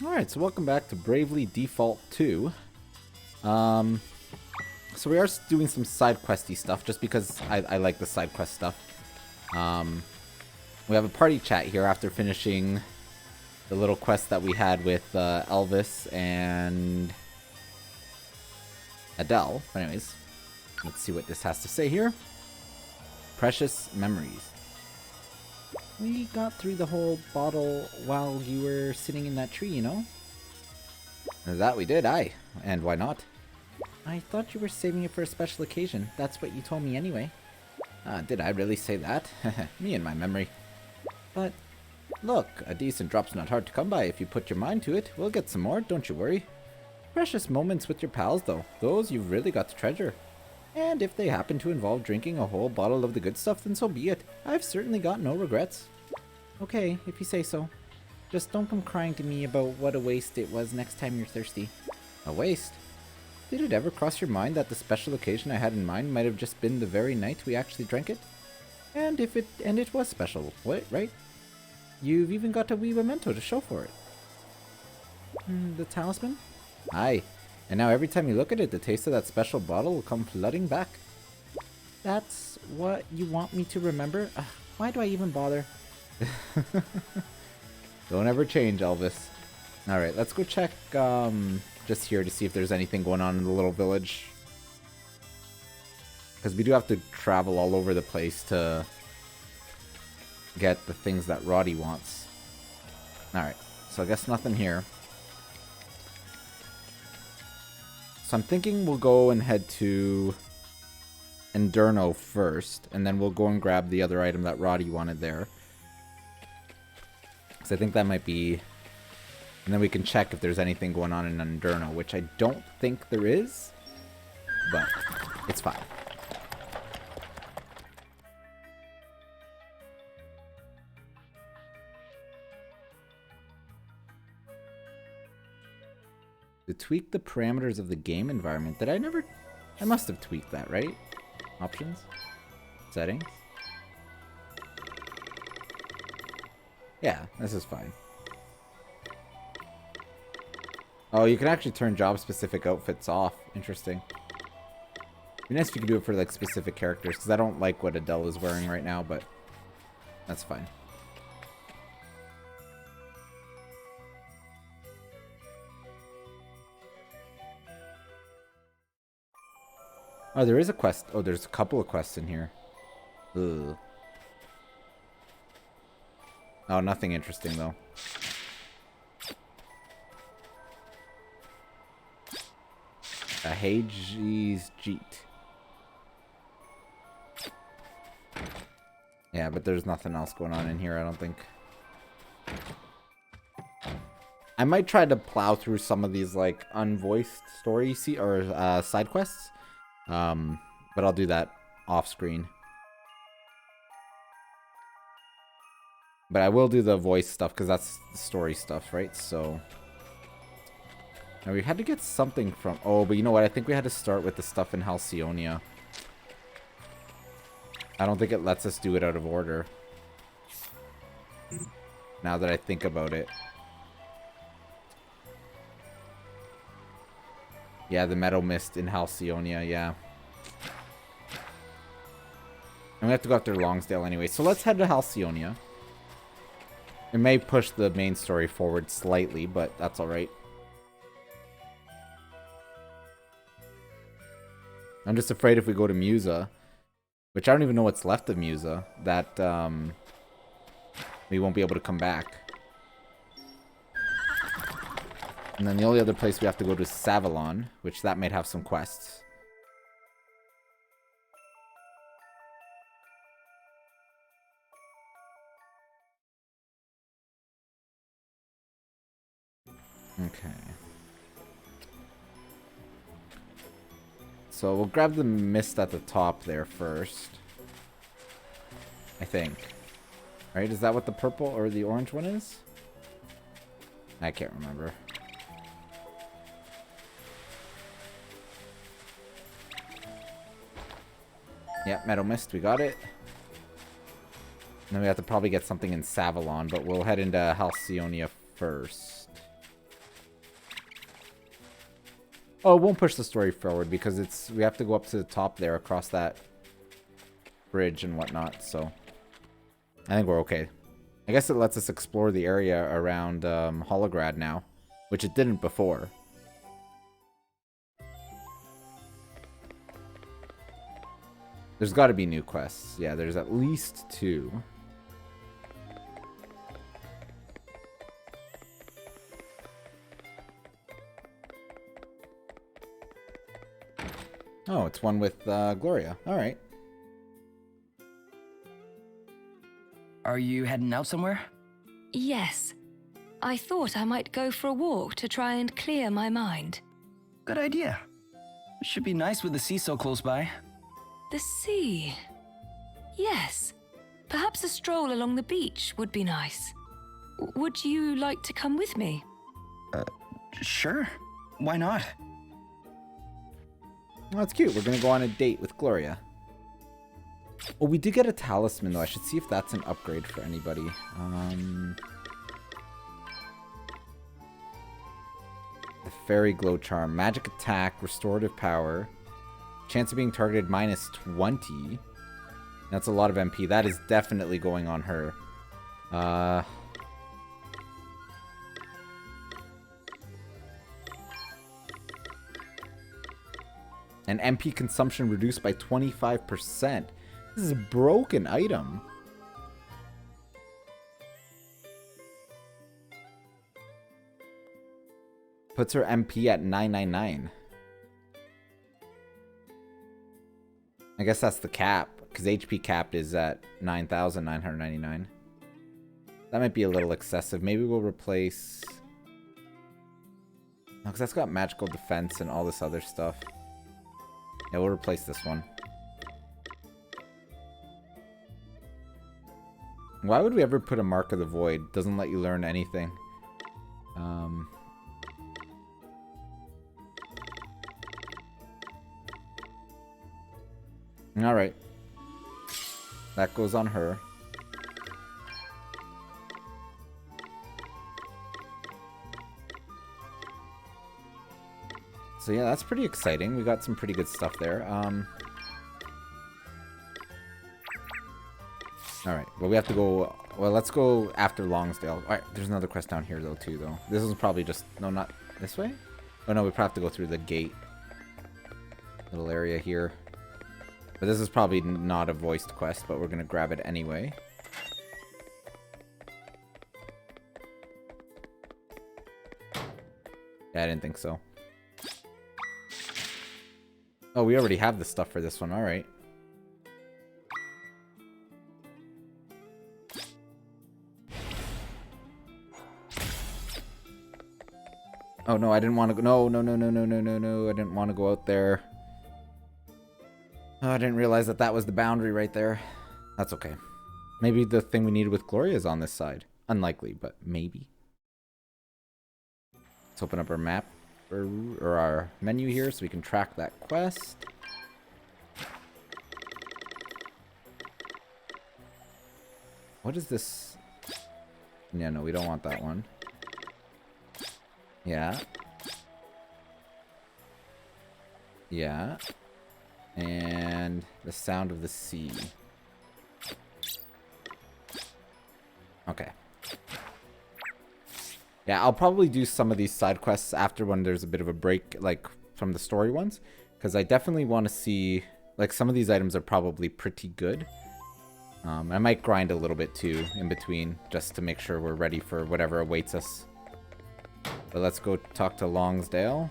Alright, so welcome back to Bravely Default 2. Um, so we are doing some side questy stuff, just because I like the side quest stuff. We have a party chat here after finishing the little quest that we had with Elvis and Adele. But anyways, let's see what this has to say here. Precious memories. We got through the whole bottle while you were sitting in that tree, you know? That we did, aye. And why not? I thought you were saving it for a special occasion. That's what you told me anyway. Did I really say that? Me and my memory. But, look, a decent drop's not hard to come by if you put your mind to it. We'll get some more, don't you worry. Precious moments with your pals, though. Those you've really got to treasure. And if they happen to involve drinking a whole bottle of the good stuff, then so be it. I've certainly got no regrets. Okay, if you say so. Just don't come crying to me about what a waste it was next time you're thirsty. A waste? Did it ever cross your mind that the special occasion I had in mind might have just been the very night we actually drank it? And it was special, what, right? You've even got a wee memento to show for it. The talisman? Aye. And now every time you look at it, the taste of that special bottle will come flooding back. That's what you want me to remember? Why do I even bother? Don't ever change, Elvis. Alright, let's go check just here to see if there's anything going on in the little village. Because we do have to travel all over the place to get the things that Roddy wants. Alright, so I guess nothing here. So I'm thinking we'll go and head to Endurno first, and then we'll go and grab the other item that Roddy wanted there. Because I think that might be... And then we can check if there's anything going on in Endurno, which I don't think there is, but it's fine. To tweak the parameters of the game environment. Did I never... I must have tweaked that, right? Options? Settings? Yeah, this is fine. Oh, you can actually turn job-specific outfits off. Interesting. It'd be nice if you could do it for, like, specific characters, because I don't like what Adele is wearing right now, but that's fine. Oh, there is a quest. Oh, there's a couple of quests in here. Ugh. Oh, nothing interesting, though. A Hage's Jeet. Yeah, but there's nothing else going on in here, I don't think. I might try to plow through some of these, like, unvoiced story side quests. But I'll do that off screen. But I will do the voice stuff, because that's the story stuff, right? So... Now we had to get something from... Oh, but you know what? I think we had to start with the stuff in Halcyonia. I don't think it lets us do it out of order. Now that I think about it. Yeah, the Meadow Mist in Halcyonia, yeah. And we have to go after Longsdale anyway. So let's head to Halcyonia. It may push the main story forward slightly, but that's alright. I'm just afraid if we go to Musa, which I don't even know what's left of Musa, that we won't be able to come back. And then the only other place we have to go to is Savalon, which that might have some quests. Okay. So we'll grab the mist at the top there first. I think. Right? Is that what the purple or the orange one is? I can't remember. Yeah, Meadow Mist, we got it. And then we have to probably get something in Savalon, but we'll head into Halcyonia first. Oh, it won't push the story forward because we have to go up to the top there across that bridge and whatnot, so I think we're okay. I guess it lets us explore the area around Holograd now, which it didn't before. There's got to be new quests. Yeah, there's at least 2. Oh, it's one with Gloria. All right. Are you heading out somewhere? Yes. I thought I might go for a walk to try and clear my mind. Good idea. It should be nice with the sea so close by. The sea. Yes. Perhaps a stroll along the beach would be nice. Would you like to come with me? Sure. Why not? Oh, that's cute. We're going to go on a date with Gloria. Oh, we did get a talisman, though. I should see if that's an upgrade for anybody. The Fairy Glow Charm. Magic attack, restorative power. Chance of being targeted -20. That's a lot of MP. That is definitely going on her. And MP consumption reduced by 25%. This is a broken item. Puts her MP at 999. I guess that's the cap, because HP capped is at 9,999. That might be a little excessive. Maybe we'll replace... No, because that's got magical defense and all this other stuff. Yeah, we'll replace this one. Why would we ever put a Mark of the Void? Doesn't let you learn anything. Alright. That goes on her. So yeah, that's pretty exciting. We got some pretty good stuff there. Alright, well we have to go... Well, let's go after Longsdale. Alright, there's another quest down here though, too, though. This is probably just... No, not this way? Oh no, we probably have to go through the gate. Little area here. But this is probably not a voiced quest, but we're gonna grab it anyway. Yeah, I didn't think so. Oh, we already have the stuff for this one. Alright. Oh, no, I didn't want to go... No, no, no, no, no, no, no, no. I didn't want to go out there. Oh, I didn't realize that that was the boundary right there. That's okay. Maybe the thing we needed with Gloria is on this side. Unlikely, but maybe. Let's open up our map. Or our menu here so we can track that quest. What is this? Yeah, no, we don't want that one. Yeah. Yeah. And the sound of the sea. Okay. Yeah, I'll probably do some of these side quests after when there's a bit of a break, like, from the story ones. Because I definitely want to see... Like, some of these items are probably pretty good. I might grind a little bit, too, in between, just to make sure we're ready for whatever awaits us. But let's go talk to Longsdale.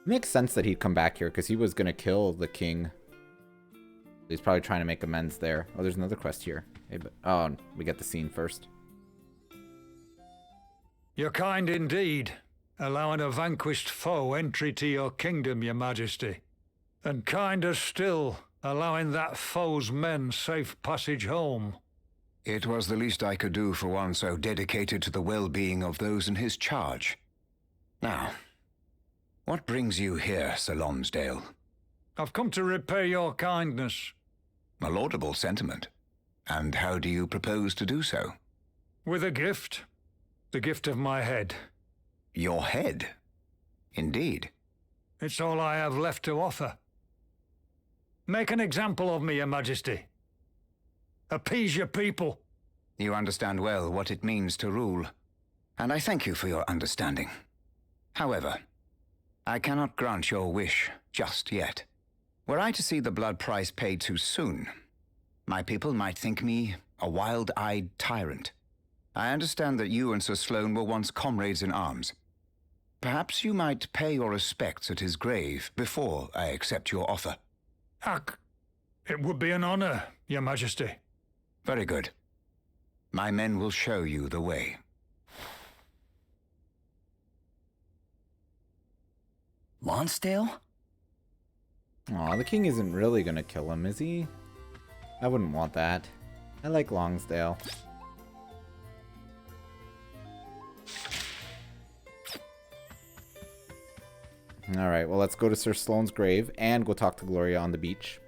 Makes sense that he'd come back here, because he was going to kill the king. He's probably trying to make amends there. Oh, there's another quest here. Hey, but, oh, we get the scene first. You're kind indeed, allowing a vanquished foe entry to your kingdom, your majesty. And kinder still, allowing that foe's men safe passage home. It was the least I could do for one so dedicated to the well-being of those in his charge. Now... what brings you here, Sir Lonsdale? I've come to repay your kindness. A laudable sentiment. And how do you propose to do so? With a gift. The gift of my head. Your head? Indeed. It's all I have left to offer. Make an example of me, Your Majesty. Appease your people. You understand well what it means to rule, and I thank you for your understanding. However, I cannot grant your wish just yet. Were I to see the blood price paid too soon, my people might think me a wild-eyed tyrant. I understand that you and Sir Sloane were once comrades in arms. Perhaps you might pay your respects at his grave before I accept your offer. It would be an honor, Your Majesty. Very good. My men will show you the way. Lonsdale? Aw, the king isn't really gonna kill him, is he? I wouldn't want that. I like Longsdale. Alright, well let's go to Sir Sloane's grave and go talk to Gloria on the beach.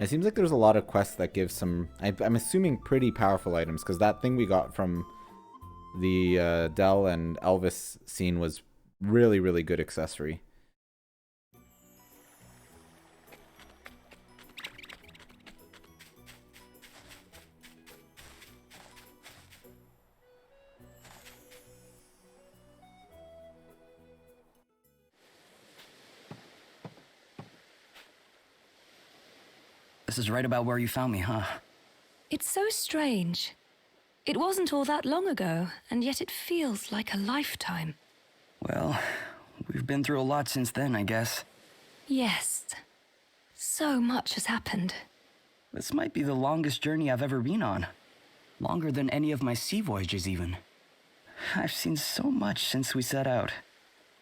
It seems like there's a lot of quests that give some, I'm assuming, pretty powerful items, because that thing we got from the Dell and Elvis scene was really, really good accessory. This is right about where you found me, huh? It's so strange. It wasn't all that long ago, and yet it feels like a lifetime. Well, we've been through a lot since then, I guess. Yes. So much has happened. This might be the longest journey I've ever been on. Longer than any of my sea voyages, even. I've seen so much since we set out.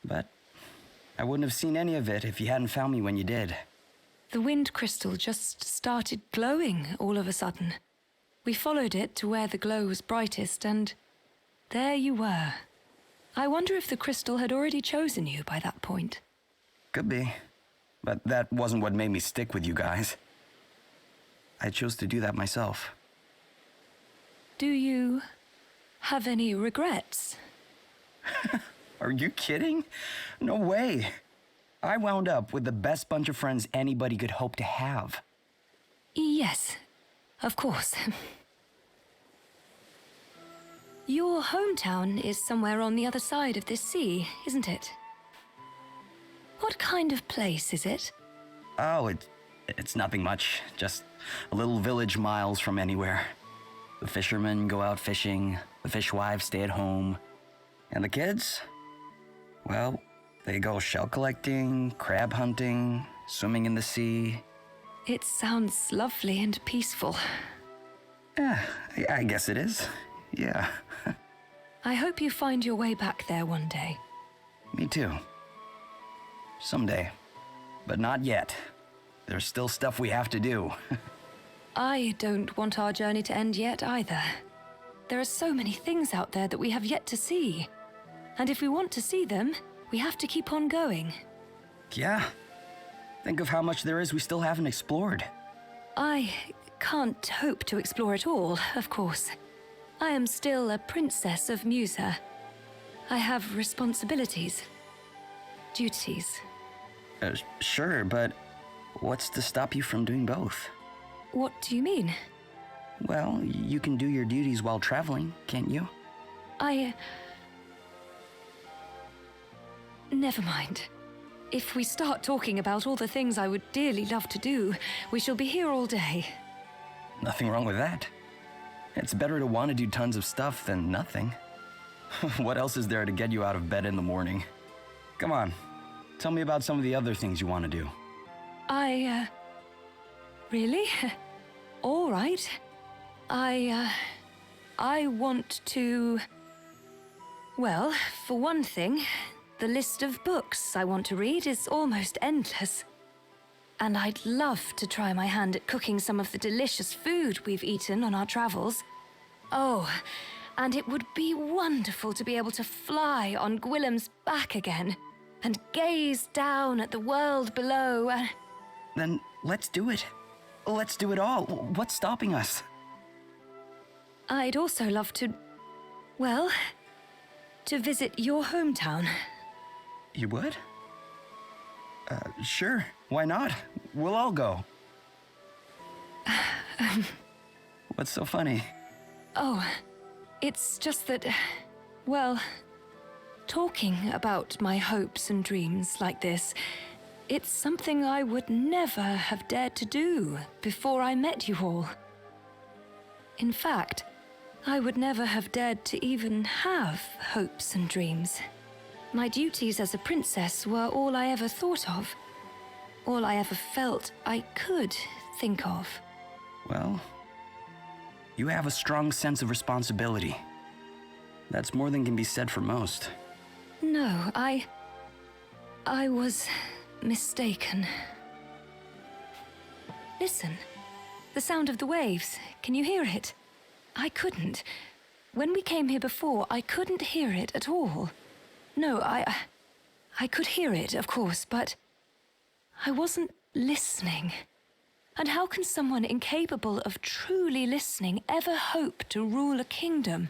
But I wouldn't have seen any of it if you hadn't found me when you did. The wind crystal just started glowing all of a sudden. We followed it to where the glow was brightest, and there you were. I wonder if the crystal had already chosen you by that point. Could be. But that wasn't what made me stick with you guys. I chose to do that myself. Do you have any regrets? Are you kidding? No way. I wound up with the best bunch of friends anybody could hope to have. Yes, of course. Your hometown is somewhere on the other side of this sea, isn't it? What kind of place is it? Oh, it's nothing much. Just a little village miles from anywhere. The fishermen go out fishing, the fishwives stay at home. And the kids? Well, they go shell collecting, crab hunting, swimming in the sea. It sounds lovely and peaceful. Yeah, I guess it is. Yeah. I hope you find your way back there one day. Me too. Someday. But not yet. There's still stuff we have to do. I don't want our journey to end yet either. There are so many things out there that we have yet to see. And if we want to see them, we have to keep on going. Yeah. Think of how much there is we still haven't explored. I can't hope to explore it all, of course. I am still a princess of Musa. I have responsibilities, duties. Sure, but what's to stop you from doing both? What do you mean? Well, you can do your duties while traveling, can't you? Never mind. If we start talking about all the things I would dearly love to do, we shall be here all day. Nothing wrong with that. It's better to want to do tons of stuff than nothing. What else is there to get you out of bed in the morning? Come on, tell me about some of the other things you want to do. Really? All right. I want to... Well, for one thing, The list of books I want to read is almost endless. And I'd love to try my hand at cooking some of the delicious food we've eaten on our travels. Oh, and it would be wonderful to be able to fly on Gwillem's back again and gaze down at the world below. Then let's do it. Let's do it all. What's stopping us? I'd also love to, well, to visit your hometown. You would? Sure. Why not? We'll all go. What's so funny? Oh, it's just that, well, talking about my hopes and dreams like this, it's something I would never have dared to do before I met you all. In fact, I would never have dared to even have hopes and dreams. My duties as a princess were all I ever thought of. All I ever felt I could think of. Well, you have a strong sense of responsibility. That's more than can be said for most. No, I was mistaken. Listen, the sound of the waves. Can you hear it? I couldn't. When we came here before, I couldn't hear it at all. No, I could hear it, of course, but I wasn't listening. And how can someone incapable of truly listening ever hope to rule a kingdom?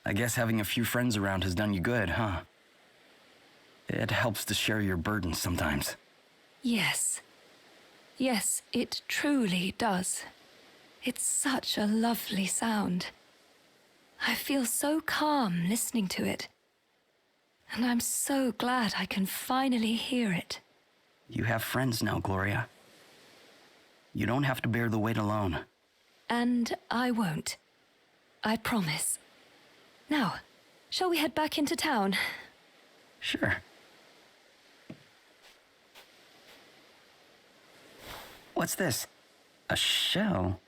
I guess having a few friends around has done you good, huh? It helps to share your burdens sometimes. Yes. Yes, it truly does. It's such a lovely sound. I feel so calm listening to it. And I'm so glad I can finally hear it. You have friends now, Gloria. You don't have to bear the weight alone. And I won't. I promise. Now, shall we head back into town? Sure. What's this? A shell?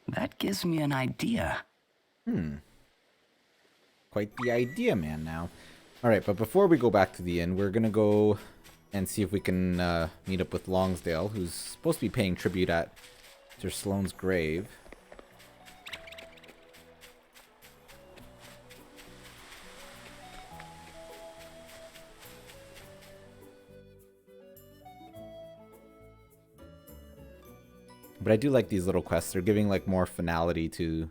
That gives me an idea. Quite the idea, man, now. Alright, but before we go back to the inn, we're gonna go and see if we can meet up with Longsdale, who's supposed to be paying tribute at Sir Sloane's grave. But I do like these little quests. They're giving like more finality to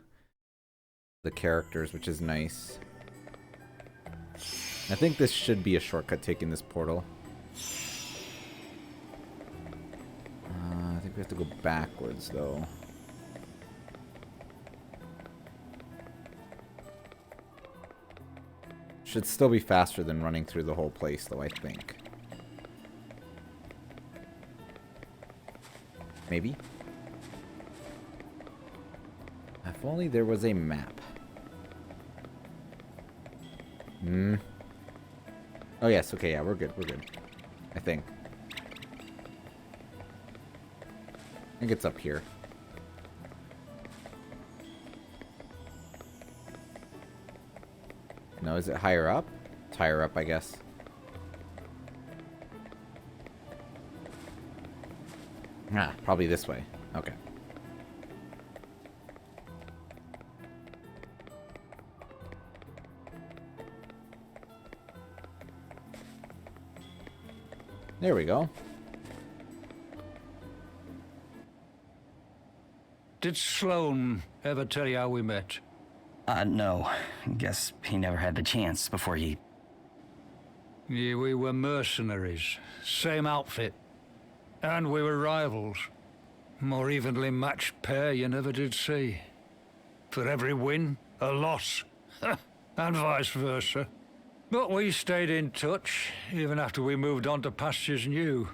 the characters, which is nice. I think this should be a shortcut taking this portal. I think we have to go backwards though. Should still be faster than running through the whole place though, I think. Maybe? If only there was a map. Oh yes, okay, yeah, we're good, I think. I think it's up here. No, is it higher up? It's higher up, I guess. Ah, probably this way. Okay. There we go. Did Sloane ever tell you how we met? No. Guess he never had the chance before he... Yeah, we were mercenaries. Same outfit. And we were rivals. More evenly matched pair you never did see. For every win, a loss. And vice versa. But we stayed in touch, even after we moved on to pastures new.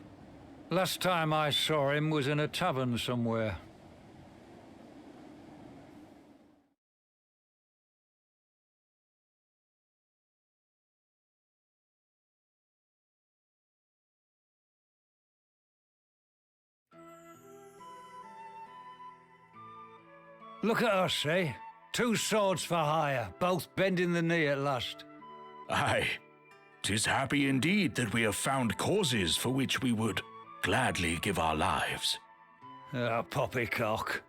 Last time I saw him was in a tavern somewhere. Look at us, eh? Two swords for hire, both bending the knee at last. Aye, 'tis happy indeed that we have found causes for which we would gladly give our lives. Ah, poppycock.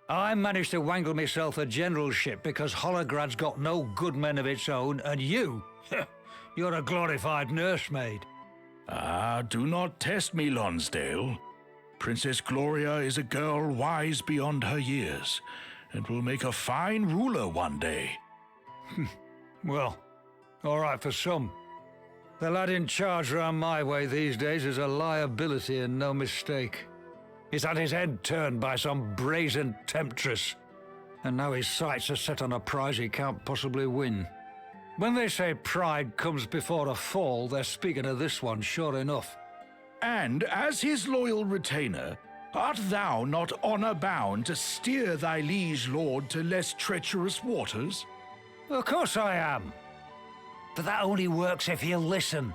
I managed to wangle myself a generalship because Holograd's got no good men of its own, and you, you're a glorified nursemaid. Ah, do not test me, Lonsdale. Princess Gloria is a girl wise beyond her years, and will make a fine ruler one day. Well, all right for some. The lad in charge round my way these days is a liability and no mistake. He's had his head turned by some brazen temptress, and now his sights are set on a prize he can't possibly win. When they say pride comes before a fall, they're speaking of this one, sure enough. And as his loyal retainer, art thou not honor-bound to steer thy liege lord to less treacherous waters? Of course I am. But that only works if you listen.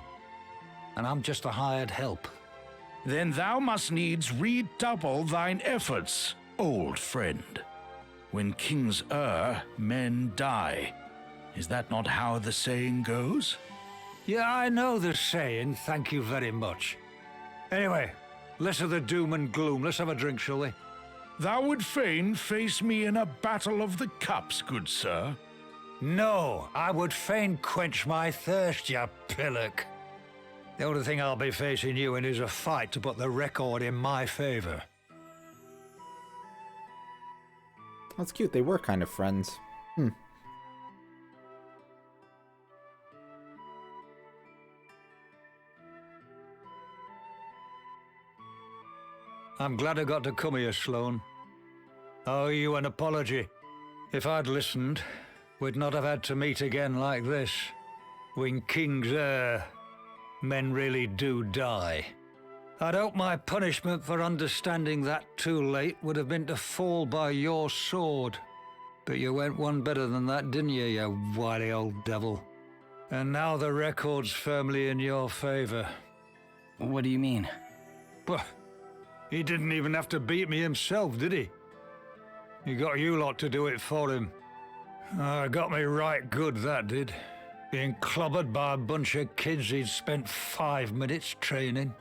And I'm just a hired help. Then thou must needs redouble thine efforts, old friend. When kings err, men die. Is that not how the saying goes? Yeah, I know the saying, thank you very much. Anyway, less of the doom and gloom. Let's have a drink, shall we? Thou would fain face me in a battle of the cups, good sir. No, I would fain quench my thirst, you pillock. The only thing I'll be facing you in is a fight to put the record in my favor. That's cute. They were kind of friends. I'm glad I got to come here, Sloane. I owe you an apology. If I'd listened, we'd not have had to meet again like this. When kings err, men really do die. I'd hoped my punishment for understanding that too late would have been to fall by your sword. But you went one better than that, didn't you, you wily old devil? And now the record's firmly in your favor. What do you mean? But he didn't even have to beat me himself, did he? He got you lot to do it for him. Got me right good, that did. Being clobbered by a bunch of kids he'd spent 5 minutes training.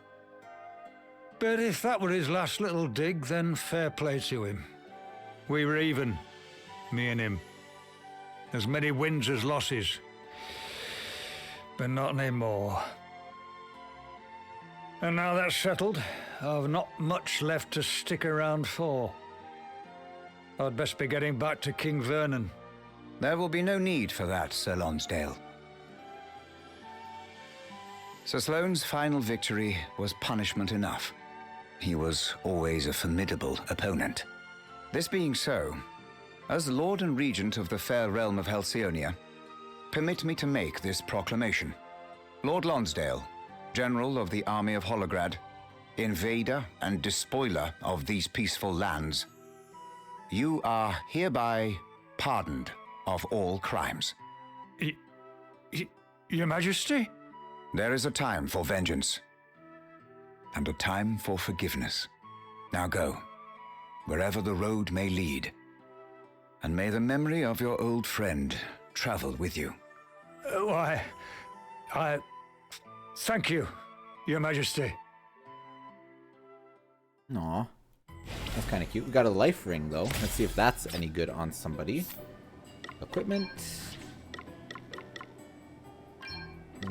But if that were his last little dig, then fair play to him. We were even, me and him. As many wins as losses. But not anymore. And now that's settled, I've not much left to stick around for. I'd best be getting back to King Vernon. There will be no need for that, Sir Lonsdale. Sir Sloane's final victory was punishment enough. He was always a formidable opponent. This being so, as Lord and Regent of the fair realm of Halcyonia, permit me to make this proclamation. Lord Lonsdale, General of the Army of Holograd, invader and despoiler of these peaceful lands, you are hereby pardoned of all crimes. Your Majesty? There is a time for vengeance, and a time for forgiveness. Now go, wherever the road may lead, and may the memory of your old friend travel with you. I thank you, Your Majesty. Aw. That's kind of cute. We got a life ring, though. Let's see if that's any good on somebody. Equipment.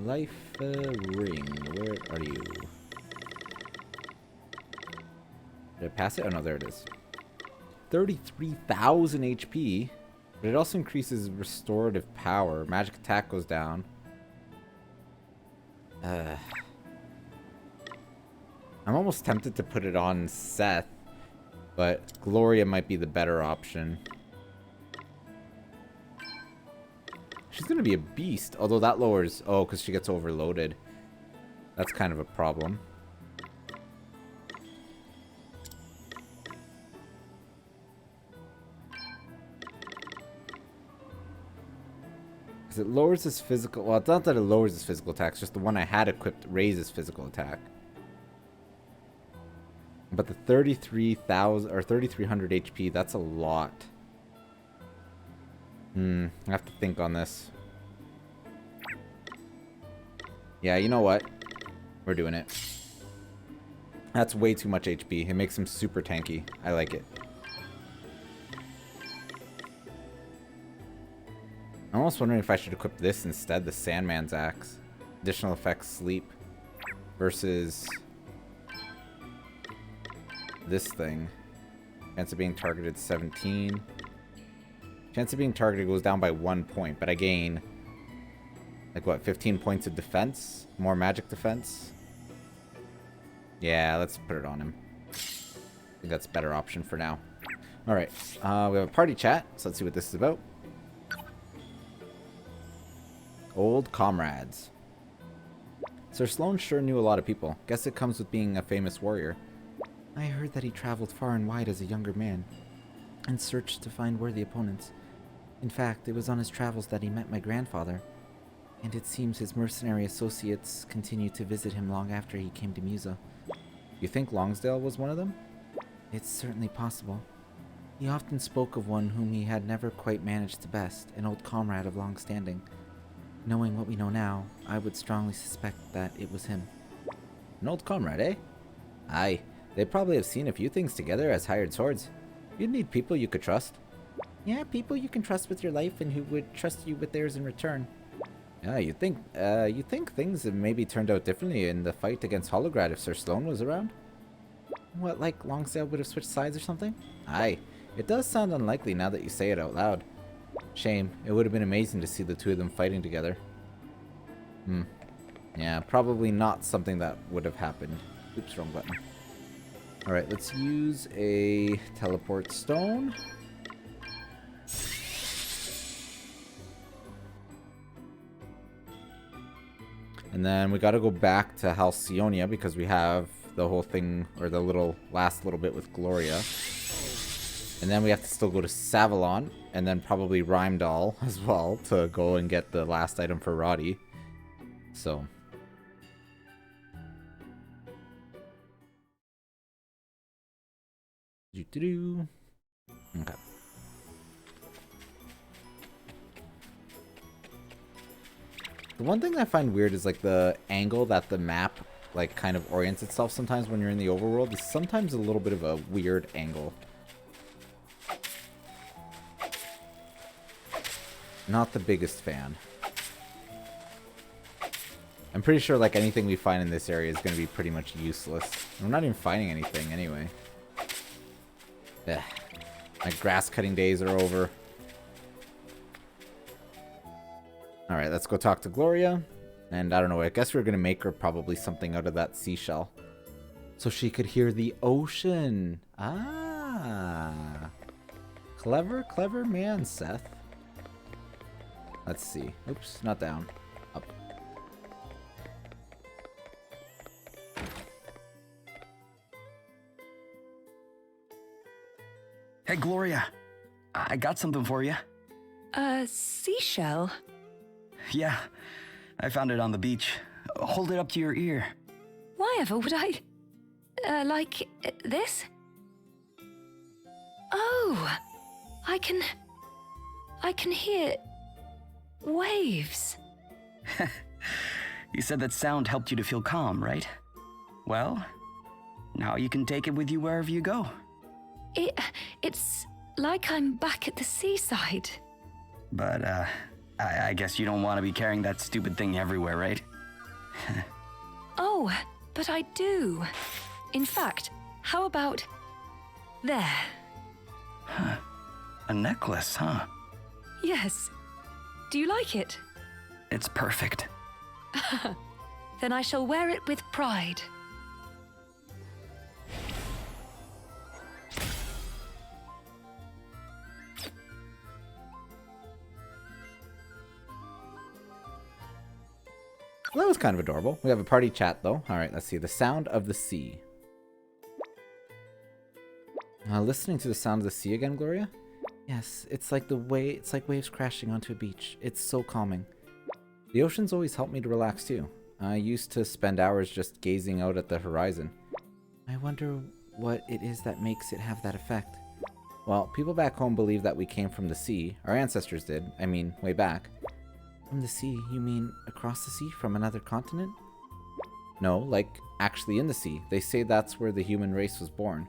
Life ring. Where are you? Did I pass it? Oh, no, there it is. 33,000 HP. But it also increases restorative power. Magic attack goes down. I'm almost tempted to put it on Seth, but Gloria might be the better option. She's gonna be a beast, although that lowers... Oh, because she gets overloaded. That's kind of a problem. Because it lowers his physical... Well, it's not that it lowers his physical attack, it's just the one I had equipped raises physical attack. But the 33,000 or 3,300 HP, that's a lot. I have to think on this. Yeah, you know what? We're doing it. That's way too much HP. It makes him super tanky. I like it. I'm almost wondering if I should equip this instead, the Sandman's Axe. Additional effects, sleep, versus this thing. Chance of being targeted 17. Chance of being targeted goes down by 1 point, but I gain, like what, 15 points of defense? More magic defense? Yeah, let's put it on him. I think that's a better option for now. Alright, we have a party chat, so let's see what this is about. Old comrades. Sir Sloan sure knew a lot of people. Guess it comes with being a famous warrior. I heard that he traveled far and wide as a younger man and searched to find worthy opponents. In fact, it was on his travels that he met my grandfather, and it seems his mercenary associates continued to visit him long after he came to Musa. You think Longsdale was one of them? It's certainly possible. He often spoke of one whom he had never quite managed to best, an old comrade of long standing. Knowing what we know now, I would strongly suspect that it was him. An old comrade, eh? Aye, they probably have seen a few things together as hired swords. You'd need people you could trust. Yeah, people you can trust with your life and who would trust you with theirs in return. Yeah, you think things have maybe turned out differently in the fight against Holograd if Sir Sloan was around? What, like Longsdale would have switched sides or something? Aye, it does sound unlikely now that you say it out loud. Shame, it would have been amazing to see the two of them fighting together. Yeah, probably not something that would have happened. Oops, wrong button. Alright, let's use a teleport stone. And then we gotta go back to Halcyonia because we have the whole thing, or the last little bit with Gloria. And then we have to still go to Savalon, and then probably Rheimdall as well to go and get the last item for Roddy. So. Okay. The one thing I find weird is like the angle that the map like kind of orients itself sometimes when you're in the overworld is sometimes a little bit of a weird angle. Not the biggest fan. I'm pretty sure like anything we find in this area is going to be pretty much useless. We're not even finding anything anyway. Ugh. My grass cutting days are over. Alright, let's go talk to Gloria. And I don't know, I guess we're going to make her probably something out of that seashell. So she could hear the ocean. Ah. Clever, clever man, Seth. Let's see. Oops, not down. Up. Hey, Gloria. I got something for you. A seashell? Yeah, I found it on the beach. Hold it up to your ear. Why ever would I... like this? Oh! I can hear... waves. You said that sound helped you to feel calm, right? Well, now you can take it with you wherever you go. It's like I'm back at the seaside. But, I guess you don't want to be carrying that stupid thing everywhere, right? Oh, but I do. In fact, how about... there? A necklace, huh? Yes. Do you like it? It's perfect. Then I shall wear it with pride. Well, that was kind of adorable. We have a party chat, though. Alright, let's see. The sound of the sea. Listening to the sound of the sea again, Gloria? Yes, it's like waves crashing onto a beach. It's so calming. The ocean's always helped me to relax, too. I used to spend hours just gazing out at the horizon. I wonder what it is that makes it have that effect. Well, people back home believe that we came from the sea. Our ancestors did. I mean, way back. From the sea, you mean across the sea from another continent? No, like actually in the sea. They say that's where the human race was born,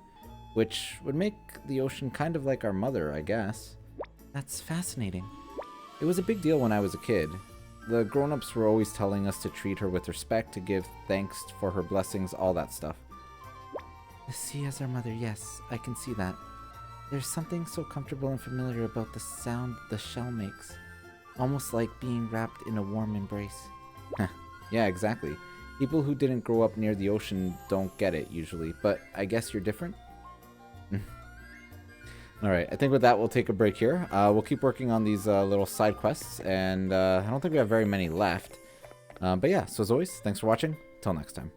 which would make the ocean kind of like our mother, I guess. That's fascinating. It was a big deal when I was a kid. The grown-ups were always telling us to treat her with respect, to give thanks for her blessings, all that stuff. The sea as our mother, yes, I can see that. There's something so comfortable and familiar about the sound the shell makes. Almost like being wrapped in a warm embrace. Yeah, exactly. People who didn't grow up near the ocean don't get it, usually. But I guess you're different? Alright, I think with that we'll take a break here. We'll keep working on these little side quests, and I don't think we have very many left. But yeah, so as always, thanks for watching. Till next time.